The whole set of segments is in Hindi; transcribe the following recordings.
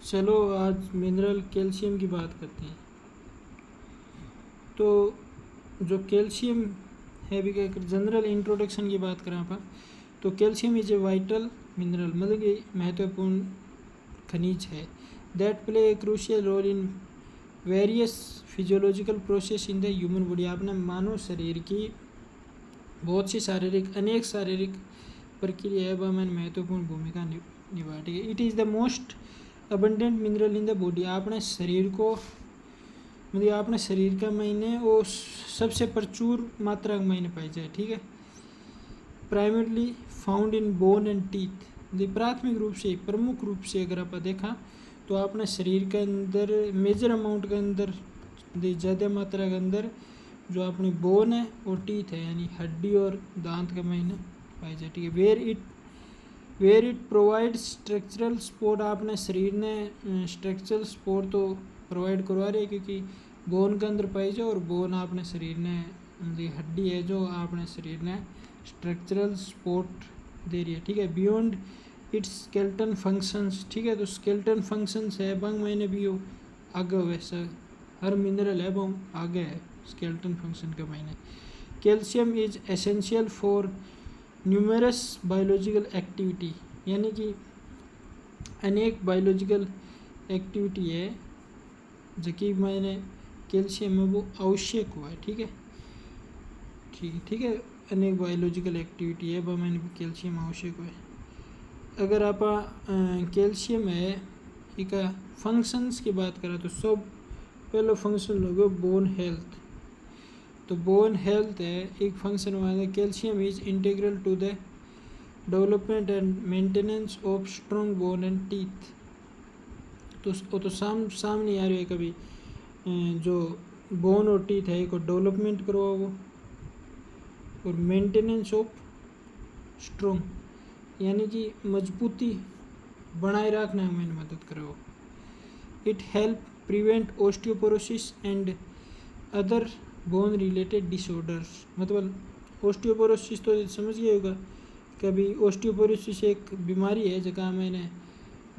चलो आज मिनरल कैल्शियम की बात करते हैं। तो जो कैल्शियम है भी क्या जनरल इंट्रोडक्शन की बात करें आप, तो calcium is a vital mineral, मतलब कि महत्वपूर्ण खनिज है। That play a crucial role in various physiological process in the human body. आपने मानव शरीर की बहुत सी अनेक शारीरिक प्रक्रिया में महत्वपूर्ण भूमिका निभाती है। It is the most abundant mineral in the body. आपने शरीर को मतलब आपने शरीर का महीने वो सबसे प्रचुर मात्रा में महीने पाई जाए, ठीक है। Primarily found in bone and teeth. प्राथमिक रूप से प्रमुख रूप से अगर आप देखा तो आपने शरीर के अंदर मेजर अमाउंट के अंदर ज़्यादा मात्रा के अंदर जो अपनी बोन है और टीथ है यानी हड्डी और दांत के महीने पाई जाए, ठीक है। Where it provide structural support. आपने शरीर ने स्ट्रक्चरल सपोर्ट तो प्रोवाइड करवा रही है क्योंकि बोन के अंदर पाई जाए और बोन आपने शरीर ने हड्डी है जो आपने शरीर ने स्ट्रक्चरल सपोर्ट दे रही है, ठीक है। बियॉन्ड इट्स स्केल्टन फंक्शंस, ठीक है। तो स्केल्टन फंक्शंस है बंग मैंने भी हो आगे वैसा हर मिनरल है वो आगे है स्केल्टन फंक्शन के महीने। Calcium is essential for numerous biological activity, यानी कि अनेक बायोलॉजिकल एक्टिविटी है जो कि मैंने कैल्शियम में वो आवश्यक हुआ है, ठीक है। ठीक है, अनेक बायोलॉजिकल एक्टिविटी है वह मैंने कैल्शियम आवश्यक हुआ है। अगर आप कैल्शियम है एक फंक्शंस की बात करें तो सब पहला फंक्शन होगा बोन हेल्थ। तो बोन हेल्थ है एक फंक्शन हुआ है। Calcium is integral to the development and maintenance of strong bone and teeth. तो वो तो सामने आ रही है कभी जो बोन और टीथ है को डेवलपमेंट करवाओ वो, और मेंटेनेंस ऑफ स्ट्रॉन्ग यानी कि मजबूती बनाए रखने में मदद करे वो। It help prevent osteoporosis and other bone related disorders. मतलब ऑस्टियोपोरोसिस तो समझ गए होगा, कभी ऑस्टियोपोरोसिस एक बीमारी है जगह मैंने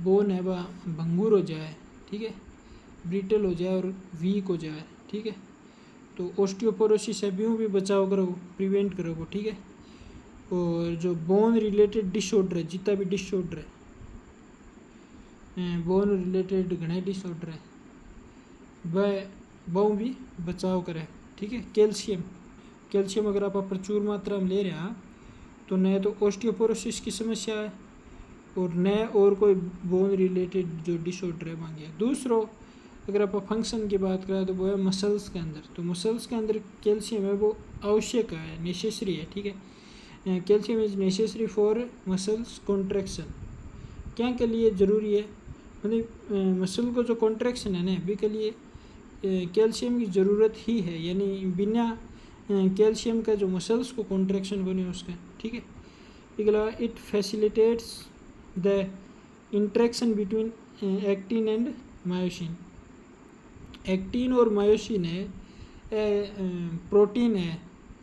बोन है वह भंगुर हो जाए, ठीक है, ब्रिटल हो जाए और वीक हो जाए, ठीक है। तो ऑस्टियोपोरोसिस है भी बचाव करो, प्रिवेंट करो, ठीक है। और जो बोन रिलेटेड डिसऑर्डर है जितना भी डिसऑर्डर है बोन रिलेटेड घने डिसऑर्डर है वह भी बचाव करे, ठीक है। कैल्शियम अगर आप प्रचुर मात्रा में ले रहे हैं तो न तो ऑस्टियोपोरोसिस की समस्या है और न और कोई बोन रिलेटेड जो डिसऑर्डर है मांगे। दूसरों अगर आप फंक्शन की बात करें तो वो है मसल्स के अंदर। तो मसल्स के अंदर कैल्शियम है वो आवश्यक है, नेसेसरी है, ठीक है। Calcium is necessary for muscles contraction. क्या के लिए ज़रूरी है, मतलब मसल को जो कॉन्ट्रैक्शन है ना भी के लिए कैल्शियम की ज़रूरत ही है, यानी बिना कैल्शियम का जो मसल्स को कॉन्ट्रैक्शन बने उसका, ठीक है। इसके अलावा it facilitates the interaction between actin and myosin. Actin और मायोसिन है प्रोटीन है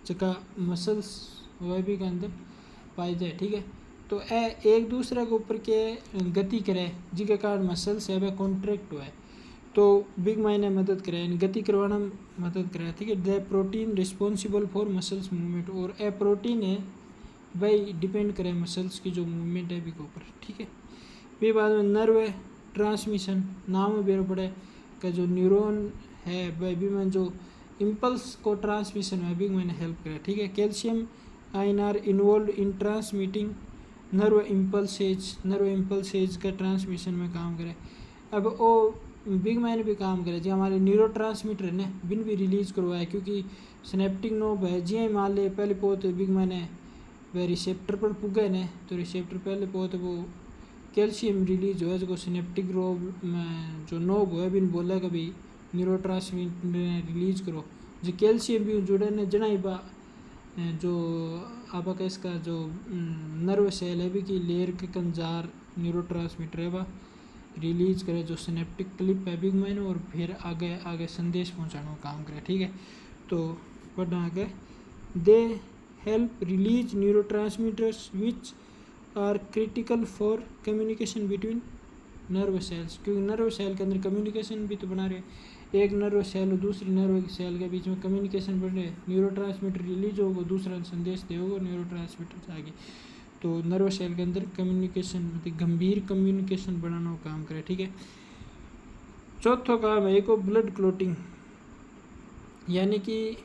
जगह मसल्स वह भी के अंदर पाई जाए, ठीक है। तो एक दूसरे के ऊपर के गति करे जिसके कारण मसल्स है वह कॉन्ट्रैक्ट हुआ है तो बिग मायने मदद करे यानी गति करवाना मदद करे, ठीक है। The protein responsible for muscles movement, और ए प्रोटीन है वही डिपेंड करे मसल्स की जो मूवमेंट है भी के ऊपर, ठीक है। फिर बाद में नर्व ट्रांसमिशन नाम में बेर पड़े का जो न्यूरॉन है वह भी में जो इम्पल्स को ट्रांसमिशन है भी मैंने हेल्प करे, ठीक है। Calcium ion are involve in transmitting nerve impulses का ट्रांसमिशन में काम करे। अब वो बिग मैन भी काम करे जो हमारे न्यूरो ट्रांसमीटर है ना बिन भी रिलीज़ करवाए क्योंकि स्नैप्टिक नोब है जी मान ले पहले पोत बिग मैंने वह रिसेप्टर पर पुगे ने तो रिसेप्टर पहले पोत वो कैल्शियम रिलीज हुआ जो सिनेप्टिक रोब में जो नोब है बिन बोला कभी न्यूरो ट्रांसमीटर रिलीज करो जो कैल्शियम भी जुड़े ने जना ही बा जो आपका इसका जो नर्व सेल है भी की लेयर के कंजार न्यूरो ट्रांसमीटर है वह रिलीज करे जो सिनेप्टिक क्लिप है बिग मैन और फिर आगे संदेश पहुंचाने का काम करे, ठीक है। तो पढ़ना आगे they help release neuro transmitters which are critical for communication between nerve cells, क्योंकि नर्व सेल के अंदर कम्युनिकेशन भी तो बना रहे, एक नर्व सेल और दूसरी नर्व सेल के बीच में कम्युनिकेशन बढ़ रहे, न्यूरोट्रांसमीटर रिलीज होगा, दूसरा संदेश देगा न्यूरोट्रांसमीटर से आगे। तो नर्व सेल के अंदर कम्युनिकेशन मतलब गंभीर कम्युनिकेशन बढ़ाना काम करे, ठीक है। चौथा काम है एक ब्लड क्लोटिंग, यानी कि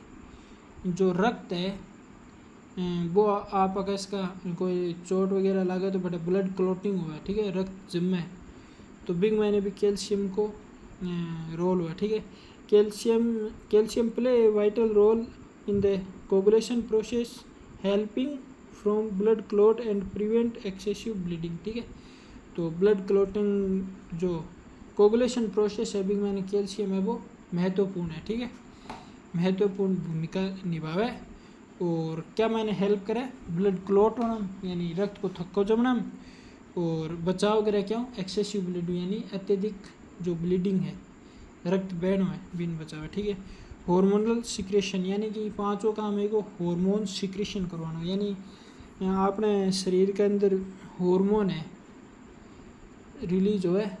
जो रक्त है वो आप अगर इसका कोई चोट वगैरह लगा तो बड़ा ब्लड क्लोटिंग हुआ, ठीक है, रक्त जमे, तो बिग मायने भी कैल्शियम को रोल हुआ, ठीक है। Calcium play a vital role in the coagulation process helping from blood clot and prevent excessive bleeding, ठीक है। तो ब्लड क्लॉटिंग जो कोगुलेशन प्रोसेस है बिग मायने कैल्शियम है वो महत्वपूर्ण है, ठीक है, महत्वपूर्ण भूमिका निभावे और क्या मायने हेल्प करे ब्लड क्लॉट होना यानी रक्त को थक्को जमना और बचाव करे क्यों एक्सेसिव ब्लीडिंग यानी अत्यधिक जो ब्लीडिंग है रक्त बहन है बिन बचावे, ठीक है। हार्मोनल सिक्रेशन यानी कि पांचों काम है को हार्मोन सिक्रेशन करवाना, यानी अपने शरीर के अंदर हार्मोन है रिलीज हो है,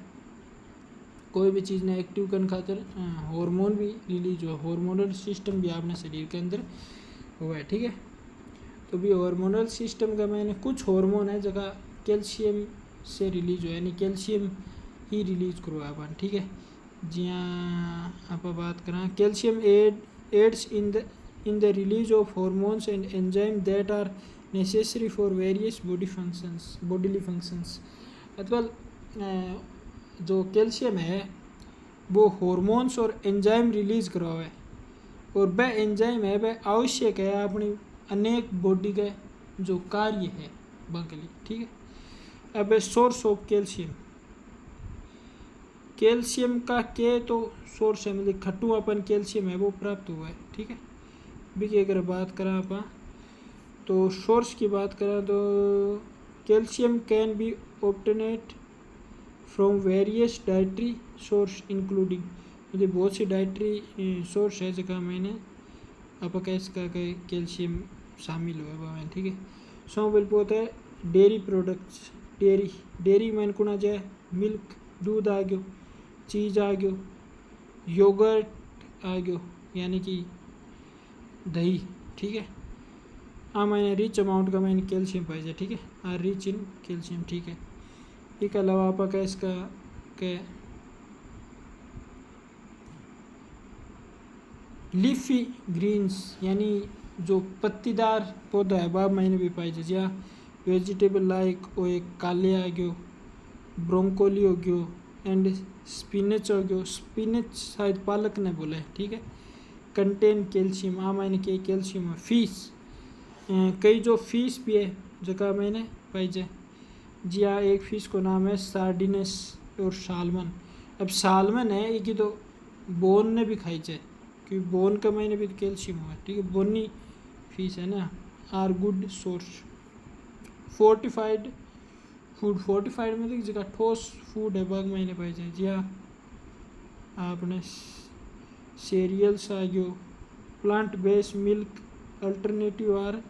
कोई भी चीज़ ने एक्टिव करने खातिर हार्मोन भी रिलीज हो, हार्मोनल सिस्टम भी अपने शरीर के अंदर हुआ है, ठीक है। तो भी हार्मोनल सिस्टम का मैंने कुछ हार्मोन है जगह कैल्शियम से रिलीज हो, यानी कैल्शियम ही रिलीज करवा अपन, ठीक है। जियाँ आप बात करें calcium aids in the release of hormones and enzyme that are necessary for various bodily functions, मतलब जो कैल्शियम है वो हार्मोन्स और एंजाइम रिलीज करवाए और वह एंजाइम है वह आवश्यक है अपनी अनेक बॉडी के जो कार्य है के लिए, ठीक है। अब सोर्स ऑफ कैल्शियम, कैल्शियम का के तो सोर्स है मतलब खट्टू अपन कैल्शियम है वो प्राप्त हुआ है, ठीक है। भी अगर बात करें आप तो सोर्स की बात करें तो calcium can be obtained from various dietary source including, मतलब बहुत सी डाइटरी सोर्स है जगह मैंने आप इसका कैल्शियम शामिल हुआ है, ठीक है। सौ बिल होता है डेयरी प्रोडक्ट्स, डेयरी मैंने कुना जाए मिल्क दूध आ गयो, चीज़ आ गयो, योगर्ट आ गयो यानी कि दही, ठीक है। मैंने रिच अमाउंट का मैंने कैल्शियम पाई जाए, ठीक है, आर रिच इन कैल्शियम, ठीक है। इसके अलावा आप इसका के लीफी ग्रीन्स यानी जो पत्तीदार पौधा है वह मैंने भी पाई जाए, या वेजिटेबल लाइक वो एक काले आ गयो, ब्रोंकोली हो गयो एंड स्पिनच हो गयो, स्पिनच शायद पालक ने बोला है, ठीक है, कंटेन कैल्शियम, मैंने के कैल्शियम है। फिश कई जो फिश भी है जगह मैंने पाई जाए, जी हाँ, एक फ़िश को नाम है सार्डिनस और सालमन। अब सालमन है ये की तो बोन ने भी खाई जाए क्योंकि बोन का मैंने भी कैल्शियम हुआ, ठीक है, बोनी फिश है ना, are good source. Fortified food, fortified मतलब जगह ठोस फूड है बाग मैंने पाई जाए, जी हाँ, आपने सीरियल्स आ गयो, plant based milk alternative are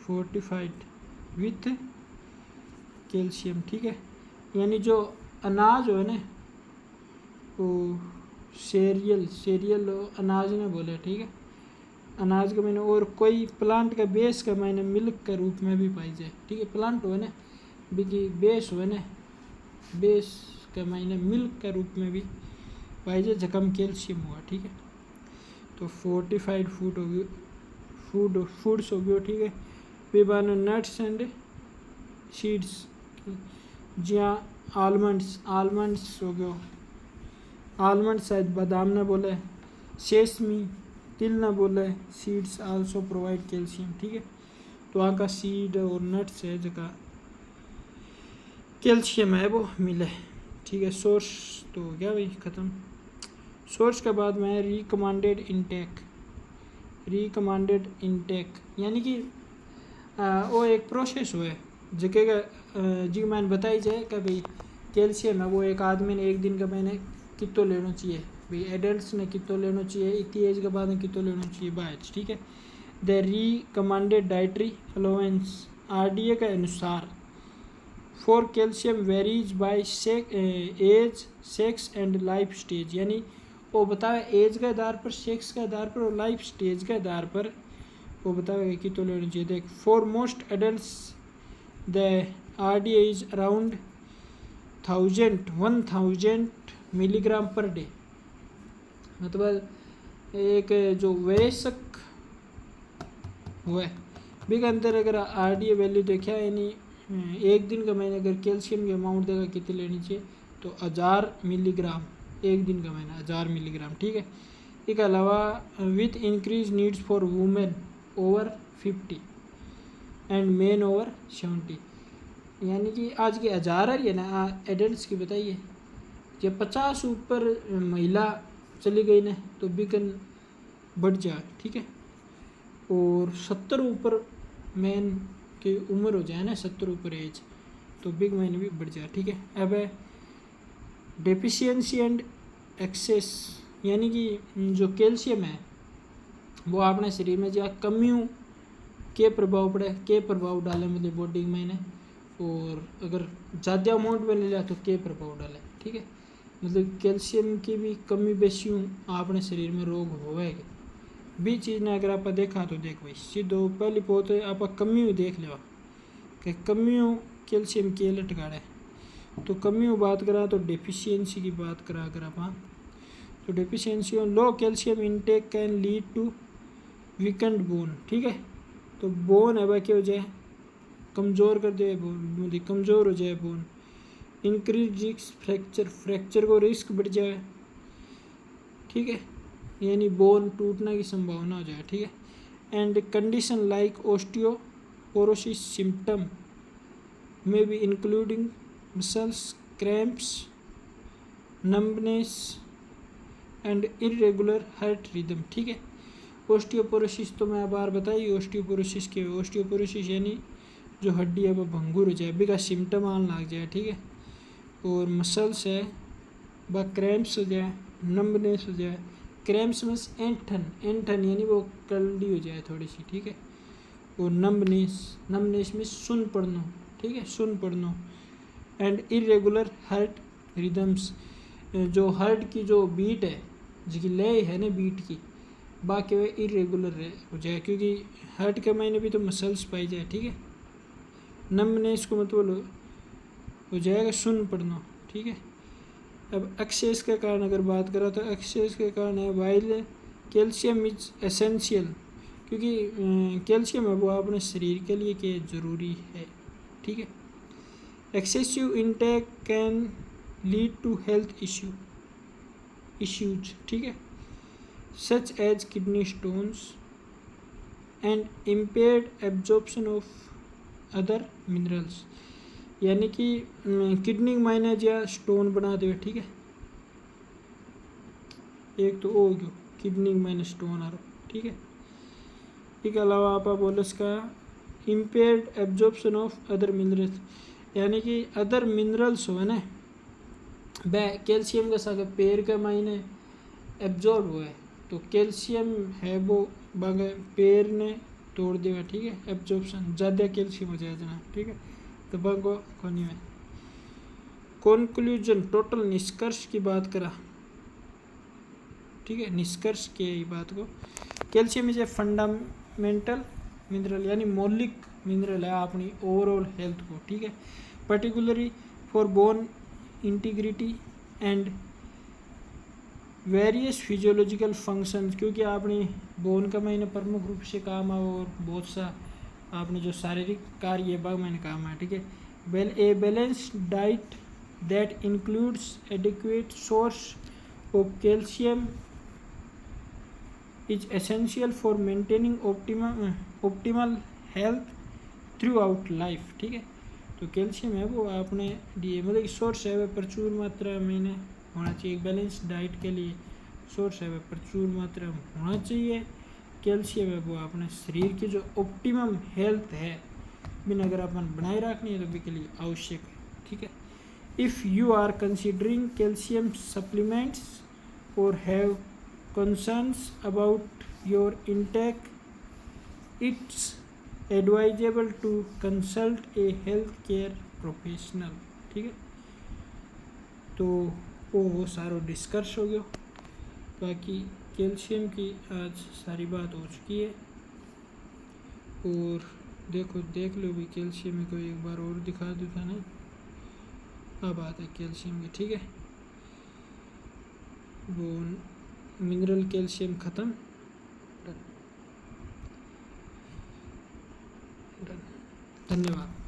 fortified with calcium, ठीक है। यानी जो अनाज हो ना वो सीरियल अनाज ने बोले, ठीक है, अनाज का मैंने और कोई प्लांट का बेस का मैंने मिल्क के रूप में भी पाई जाए, ठीक है, प्लांट हो ना बिकी बेस हो ना बेस का मैंने मिल्क के रूप में भी पाई जाए जकम कैल्शियम हुआ, ठीक है। तो फोर्टिफाइड फूड हो गयो, फूड्स हो गयो, ठीक है। विभिन्न नट्स एंड सीड्स, जहाँ आलमंड्स हो गयो, आलमंड शायद बादाम ना बोले, सेसमी तिल ना बोले, सीड्स आल्सो प्रोवाइड कैल्शियम, ठीक है। तो वहाँ का सीड और नट्स है जगह कैल्शियम है वो मिले, ठीक है। सोर्स तो हो गया भाई ख़त्म। सोर्स के बाद में रिकमेंडेड इनटेक यानी कि वो एक प्रोसेस हुआ है जगह जी मैंने बताई जाए कि भाई कैल्शियम है वो एक आदमी ने एक दिन का मैंने कितो लेना चाहिए, भाई एडल्ट ने कितो लेना चाहिए, इतनी एज के बाद में कितो लेना चाहिए बैच, ठीक है। The recommended dietary allowance RDA के अनुसार for calcium varies by age, sex and life stage, यानी वो बतावे एज के आधार पर, सेक्स के आधार पर और लाइफ स्टेज के आधार पर वो बतावेगा कि तो लेना चाहिए। देख, for most adults the RDA is around 1000 milligram per day, मतलब एक जो वयस्क हुआ है भी के अंदर अगर RDA वैल्यू देखा यानी एक दिन का मैंने अगर कैल्शियम की अमाउंट देगा कितनी लेनी चाहिए तो 1000 मिलीग्राम, एक दिन का मैंने 1000 मिलीग्राम, ठीक है। इसके अलावा with increase needs for women over 50 and main over 70, यानी कि आज की 1000 है ना एडल्ट की बताइए, जब 50 ऊपर महिला चली गई ना तो बिकन बढ़ जाए, ठीक है, और 70 ऊपर मैन की उम्र हो जाए ना, 70 ऊपर एज, तो बिग मैन भी बढ़ जाए, ठीक है। अब है डेफिशिएंसी एंड एक्सेस, यानी कि जो कैल्शियम है वो अपने शरीर में जो कमियों के प्रभाव पड़े, के प्रभाव डाले मतलब बॉडी में ने, और अगर ज़्यादा अमाउंट में ले लिया तो के प्रभाव डाले, ठीक है। मतलब कैल्शियम की भी कमी बेसियों अपने शरीर में रोग होएगा भी चीज़ ने अगर आप देखा तो देख भाई सीधो पहली बहुत आप कमियों देख लो कि कमियों कैल्शियम के लटकाड़े, तो कमियों बात करा तो डेफिशिएंसी की बात करा अगर आप, तो deficiency on low calcium intake can lead to weakened bone, ठीक है। तो बोन है वह क्या हो जाए, कमज़ोर कर दे बोन, कमज़ोर हो जाए bone, increase risk fracture, fracture को रिस्क बढ़ जाए, ठीक है, यानी बोन टूटने की संभावना हो जाए, ठीक है। And condition like osteoporosis symptom में भी including muscles cramps, numbness and irregular heart rhythm, ठीक है। ओस्टियोपोरोसिस तो मैं बार बताई, ओस्टियोपोरोसिस के ओस्टियोपोरोसिस यानी जो हड्डी है वो भंगुर हो जाए, बिका सिम्टम आने लग जाए, ठीक है, और मसल्स है वह क्रैम्प्स हो जाए, नंबनेस हो जाए, क्रैम्प्स में एंठन, एंठन यानी वो कल्डी हो जाए थोड़ी सी, ठीक है, और नंबनेस, नंबनेस में सुन पड़ना, ठीक है, सुन पड़ना, एंड इरेगुलर हार्ट रिदम्स, जो हार्ट की जो बीट है जिसकी लय है ना बीट की, बाकी वे इरेगुलर हो जाए, क्योंकि हार्ट के मायने भी तो मसल्स पाई जाए, ठीक है। नंबनेस को मतलब हो जाएगा सुन पड़ना, ठीक है। अब एक्सेस के कारण अगर बात करा तो एक्सेस के कारण है वाइल कैल्शियम इज एसेंशियल, क्योंकि कैल्शियम है वो अपने शरीर के लिए के ज़रूरी है, ठीक है। Excessive intake can lead to health issues, ठीक है, such as kidney stones and impaired absorption of other minerals, यानी कि किडनी माइनस या स्टोन बना दे, ठीक है, एक तो वो क्यों किडनी माइनस स्टोन आ रहा, ठीक है। इसके अलावा आप बोलो इसका impaired absorption of other minerals, यानी कि अदर मिनरल्स हो ना वह कैल्शियम के साथ पैर के मायने एब्जॉर्ब हुआ है, तो कैल्शियम है वो बागे पैर ने तोड़ देगा, ठीक है, एब्जॉर्प्शन ज़्यादा कैल्शियम हो जाए जना, ठीक है, तो बागो कोनी में कंक्लूजन टोटल निष्कर्ष की बात करा, ठीक है, निष्कर्ष के बात को calcium is a fundamental mineral, यानी मौलिक मिनरल है अपनी ओवरऑल हेल्थ को, ठीक है, particularly for bone integrity and various physiological functions, क्योंकि आपने बोन का मैंने प्रमुख रूप से काम है और बहुत सा आपने जो शारीरिक कार्य बाग मैंने काम है, ठीक है। A balanced diet that includes adequate source of calcium is essential for maintaining optimal health through out life, ठीक है। तो कैल्शियम है वो आपने दिए मतलब सोर्स है वह प्रचुर मात्रा में होना चाहिए, एक बैलेंस डाइट के लिए सोर्स है वह प्रचुर मात्रा में होना चाहिए, कैल्शियम है वो अपने शरीर की जो ऑप्टिमम हेल्थ है बिना अगर अपन बनाए रखनी है तो भी के लिए आवश्यक है, ठीक है। If you are considering calcium supplements और have concerns about your intake, it's advisable to consult a healthcare professional. ठीक है, तो वो सारो डिस्कस हो गयो। बाकी कैल्शियम की आज सारी बात हो चुकी है। और देख लो भी कैल्शियम को एक बार और दिखा दूँ था नहीं। अब बात है कैल्शियम की। ठीक है, वो मिनरल कैल्शियम ख़त्म। धन्यवाद।